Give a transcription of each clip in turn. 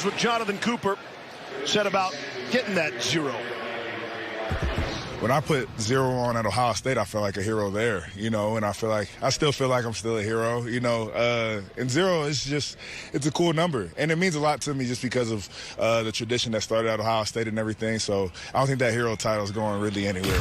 Here's what Jonathan Cooper said about getting that 0. When I put 0 on at Ohio State, I felt like a hero there, you know, and I still feel like I'm still a hero, you know. And 0 is it's a cool number. And it means a lot to me just because of the tradition that started at Ohio State and everything. So I don't think that hero title is going really anywhere.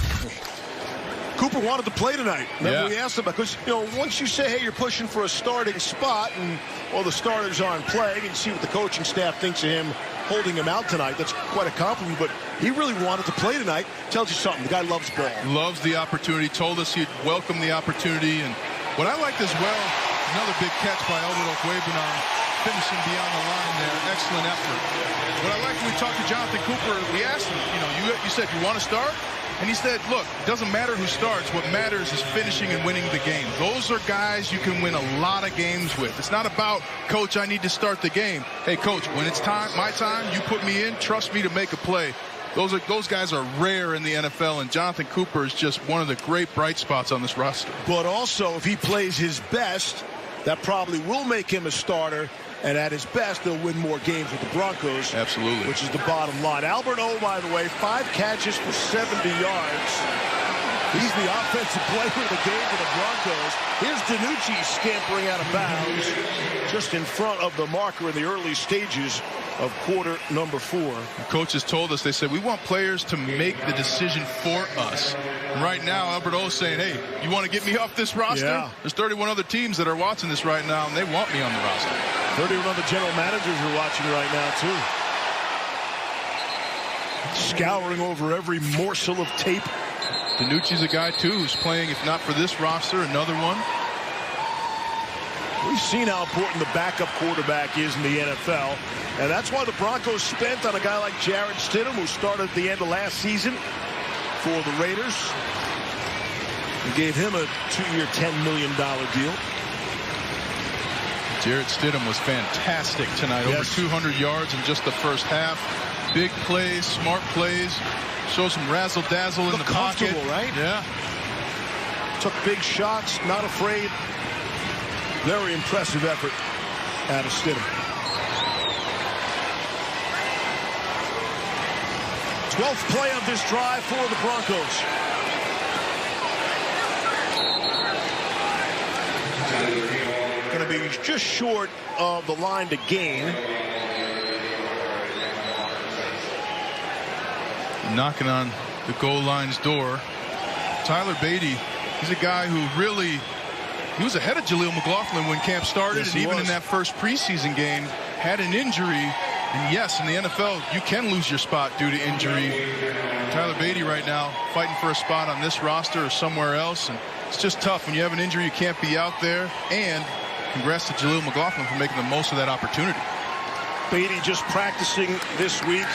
Cooper wanted to play tonight. Remember we asked him about, because, you know, once you say, hey, you're pushing for a starting spot and all the starters aren't playing, and see what the coaching staff thinks of him holding him out tonight. That's quite a compliment, but he really wanted to play tonight. Tells you something. The guy loves ball. Loves the opportunity. Told us he'd welcome the opportunity. And what I liked as well, another big catch by Albert Okwuegbunam, finishing beyond the line there. Excellent effort. What I liked when we talked to Jonathan Cooper, we asked him, you know, you said you want to start? And he said, look, it doesn't matter who starts. What matters is finishing and winning the game. Those are guys you can win a lot of games with. It's not about, coach, I need to start the game. Hey, coach, when it's time, my time, you put me in, trust me to make a play. Those guys are rare in the NFL, and Jonathan Cooper is just one of the great bright spots on this roster. But also, if he plays his best, that probably will make him a starter. And at his best, they'll win more games with the Broncos. Absolutely. Which is the bottom line. Albert O, by the way, 5 catches for 70 yards. He's the offensive player of the game for the Broncos. Here's DiNucci scampering out of bounds just in front of the marker in the early stages of quarter number 4. The coaches told us, they said, we want players to make the decision for us. And right now, Albert O is saying, hey, you want to get me off this roster? Yeah. There's 31 other teams that are watching this right now, and they want me on the roster. 31 other general managers are watching right now, too. Scouring over every morsel of tape. DiNucci's a guy, too, who's playing, if not for this roster, another one. We've seen how important the backup quarterback is in the NFL. And that's why the Broncos spent on a guy like Jarrett Stidham, who started at the end of last season for the Raiders. And gave him a 2-year, $10 million deal. Jarrett Stidham was fantastic tonight. Yes. Over 200 yards in just the first half. Big plays, smart plays. Shows some razzle-dazzle in the pocket. Right? Yeah. Took big shots, not afraid. Very impressive effort out of Stidham. 12th play of this drive for the Broncos. Going to be just short of the line to gain. Knocking on the goal line's door. Tyler Beatty, he's a guy who really, he was ahead of Jaleel McLaughlin when camp started. Yes, and even was. in that first preseason game, had an injury. And yes, in the NFL, you can lose your spot due to injury. Tyler Beatty right now fighting for a spot on this roster or somewhere else. And it's just tough. When you have an injury, you can't be out there. And congrats to Jaleel McLaughlin for making the most of that opportunity. Beatty just practicing this week.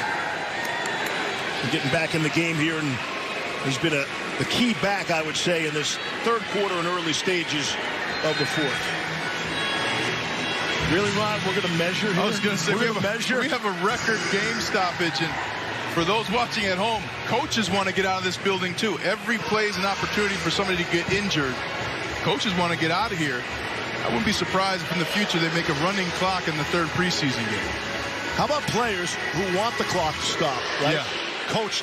Getting back in the game here, and he's been the key back, I would say, in this third quarter and early stages of the fourth. Really, Ron, we're going to measure here? I was going to say, we have a record game stoppage, and for those watching at home, coaches want to get out of this building too. Every play is an opportunity for somebody to get injured. Coaches want to get out of here. I wouldn't be surprised if in the future they make a running clock in the third preseason game. How about players who want the clock to stop, right? Yeah. Coach,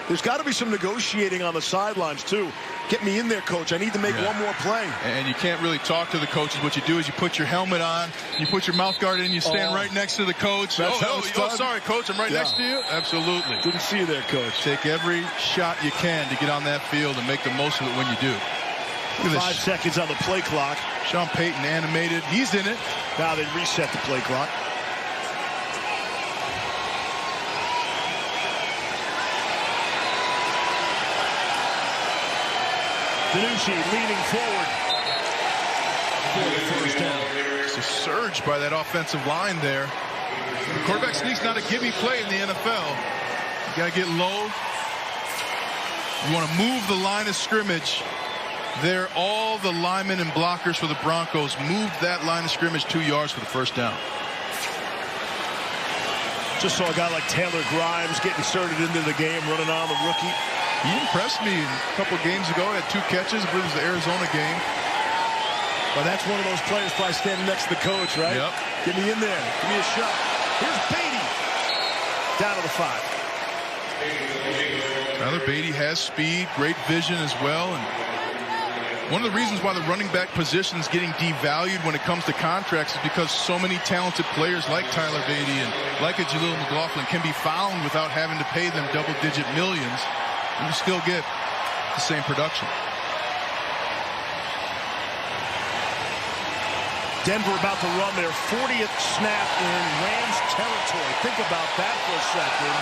there's got to be some negotiating on the sidelines, too. Get me in there, coach. I need to make one more play. And you can't really talk to the coaches. What you do is you put your helmet on, you put your mouth guard in, you stand right next to the coach. Sorry, coach, I'm right next to you. Absolutely. Didn't see you there, coach. Take every shot you can to get on that field and make the most of it when you do. Look at 5 seconds on the play clock. Sean Payton animated. He's in it. Now they reset the play clock. DiNucci leaning forward for the first down. It's a surge by that offensive line there. The quarterback sneak's not a gimme play in the NFL. You got to get low. You want to move the line of scrimmage. There, all the linemen and blockers for the Broncos moved that line of scrimmage 2 yards for the first down. Just saw a guy like Taylor Grimes get inserted into the game, running on the rookie. He impressed me a couple of games ago. He had 2 catches. I believe it was the Arizona game. Well, that's one of those players probably standing next to the coach, right? Yep. Get me in there. Give me a shot. Here's Beatty. down to the 5. Tyler Beatty has speed, great vision as well. And one of the reasons why the running back position is getting devalued when it comes to contracts is because so many talented players like Tyler Beatty and like a Jaleel McLaughlin can be found without having to pay them double-digit millions, and you still get the same production. Denver about to run their 40th snap in Rams territory. Think about that for a second.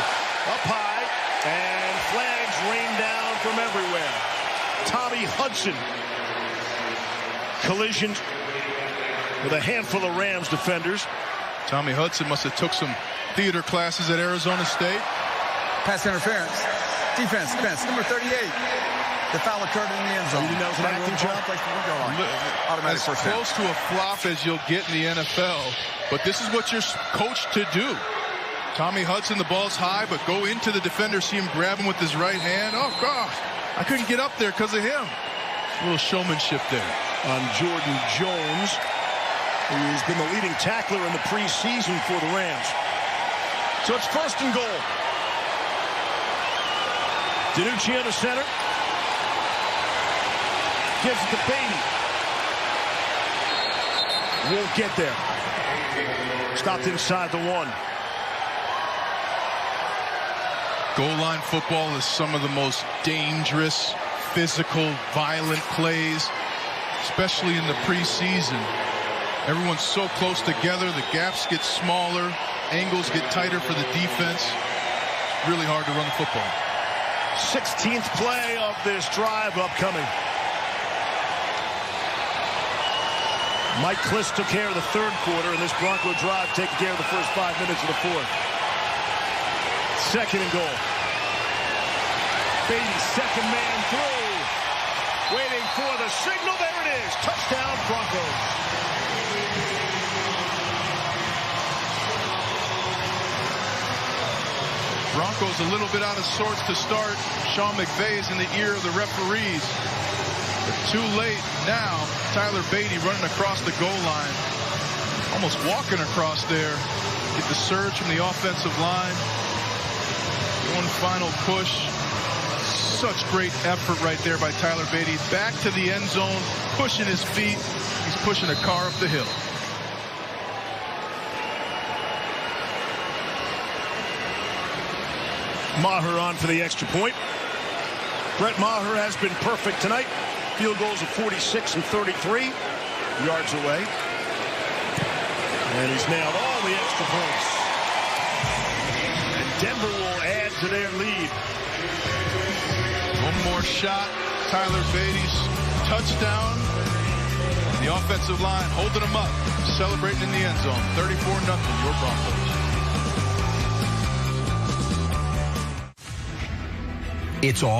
Up high, and flags rain down from everywhere. Tommy Hudson collisions with a handful of Rams defenders. Tommy Hudson must have took some theater classes at Arizona State. Pass interference. Defense, number 38. The foul occurred in the end zone. That was an acting job. As close to a flop as you'll get in the NFL, but this is what you're coached to do. Tommy Hudson, the ball's high, but go into the defender, see him grab him with his right hand. Oh, gosh, I couldn't get up there because of him. A little showmanship there. On Jordan Jones, who's been the leading tackler in the preseason for the Rams. So it's 1st and goal. DiNucci under center. Gives it to Beatty. Won't get there. Stopped inside the 1. Goal line football is some of the most dangerous, physical, violent plays, especially in the preseason. Everyone's so close together, the gaps get smaller, angles get tighter for the defense. Really hard to run the football. 16th play of this drive upcoming. Mike Kliss took care of the 3rd quarter, and this Bronco drive taking care of the first 5 minutes of the 4th. 2nd and goal. Beatty, 2nd man through. Waiting for the signal. There it is. Touchdown, Broncos. Broncos a little bit out of sorts to start. Sean McVay is in the ear of the referees. But too late now. Tyler Beatty running across the goal line. Almost walking across there. Get the surge from the offensive line. One final push. Such great effort right there by Tyler Beatty. Back to the end zone, pushing his feet. He's pushing a car up the hill. Maher on for the extra point. Brett Maher has been perfect tonight. Field goals of 46 and 33 yards away. And he's nailed all the extra points. And Denver will add to their lead. One more shot. Tyler Beatty's touchdown. The offensive line holding him up. Celebrating in the end zone. 34-0, your Broncos. It's all